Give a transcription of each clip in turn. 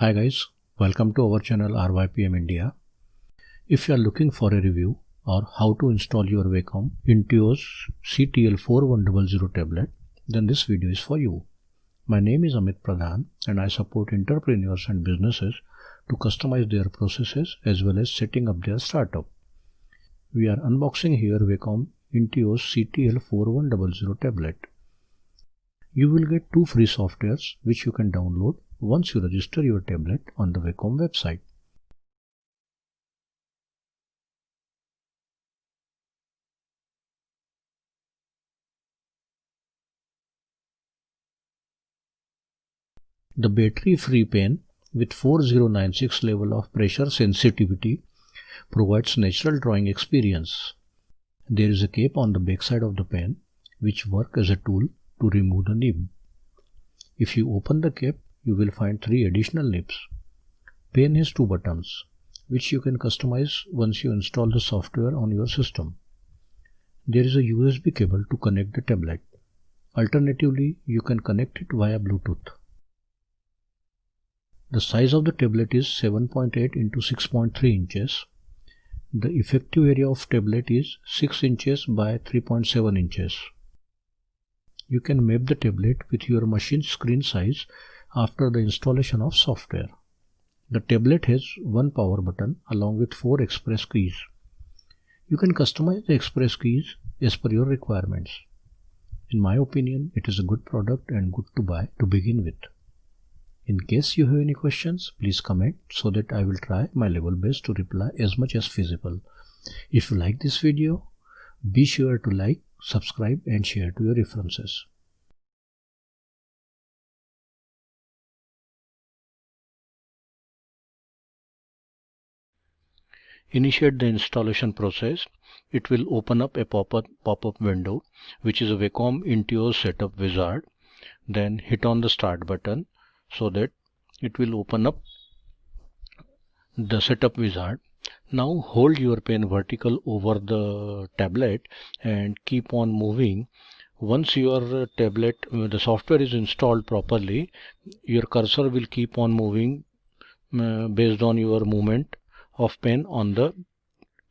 Hi guys, welcome to our channel RYPMIndia. If you are looking for a review or how to install your Wacom Intuos CTL 4100 tablet, then this video is for you. My name is Amit Pradhan and I support entrepreneurs and businesses to customize their processes as well as setting up their startup. We are unboxing here Wacom Intuos CTL 4100 tablet. You will get two free softwares which you can download once you register your tablet on the Wacom website. The battery-free pen with 4096 level of pressure sensitivity provides natural drawing experience. There is a cap on the backside of the pen which works as a tool to remove the nib. If you open the cap, you will find three additional nibs. Pen has two buttons, which you can customize once you install the software on your system. There is a USB cable to connect the tablet. Alternatively, you can connect it via Bluetooth. The size of the tablet is 7.8 into 6.3 inches. The effective area of tablet is 6 inches by 3.7 inches. You can map the tablet with your machine screen size after the installation of software. The tablet has one power button along with 4 express keys. You can customize the express keys as per your requirements. In my opinion, it is a good product and good to buy to begin with. In case you have any questions, please comment so that I will try my level best to reply as much as feasible. If you like this video, be sure to like, subscribe and share to your references. Initiate the installation process. It will open up a pop-up window which is a Wacom Intuos setup wizard. Then hit on the start button so that it will open up the setup wizard. Now hold your pen vertical over the tablet and keep on moving. Once your tablet, the software is installed properly, your cursor will keep on moving based on your movement of pen on the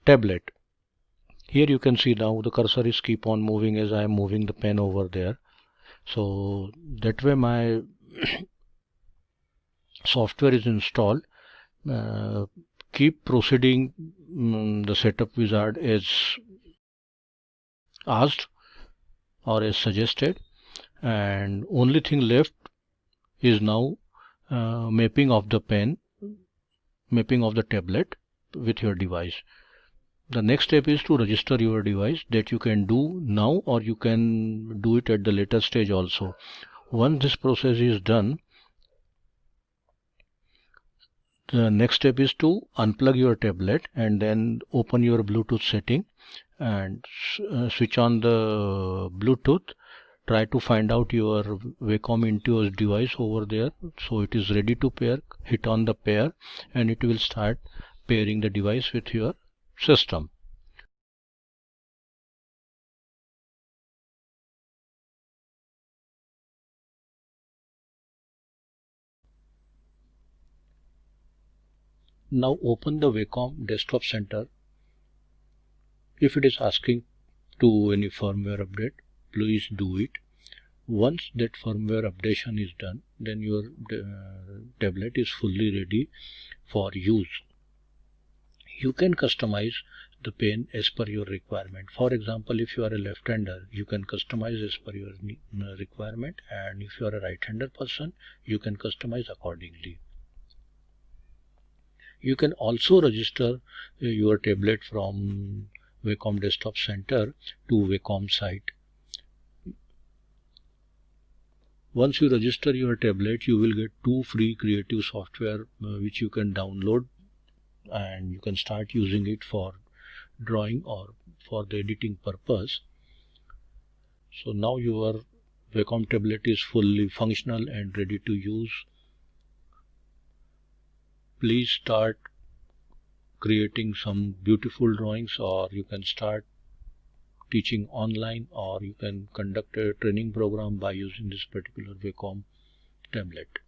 tablet. Here you can see now the cursor is keep on moving as I am moving the pen over there. So that way my software is installed. Keep proceeding the setup wizard as asked or as suggested, and only thing left is now mapping of the pen, mapping of the tablet with your device. The next step is to register your device. That you can do now or you can do it at the later stage also. Once this process is done, the next step is to unplug your tablet and then open your Bluetooth setting and switch on the Bluetooth. Try to find out your Wacom Intuos device over there. So it is ready to pair. Hit on the pair and it will start pairing the device with your system. Now open the Wacom Desktop Center. If it is asking to any firmware update, please do it. Once that firmware updation is done, then your tablet is fully ready for use. You can customize the pen as per your requirement. For example, if you are a left-hander, you can customize as per your requirement, and if you are a right-hander person, you can customize accordingly. You can also register your tablet from Wacom Desktop Center to Wacom site. Once you register your tablet, you will get two free creative software which you can download and you can start using it for drawing or for the editing purpose. So now your Wacom tablet is fully functional and ready to use. Please start creating some beautiful drawings, or you can start teaching online, or you can conduct a training program by using this particular Wacom tablet.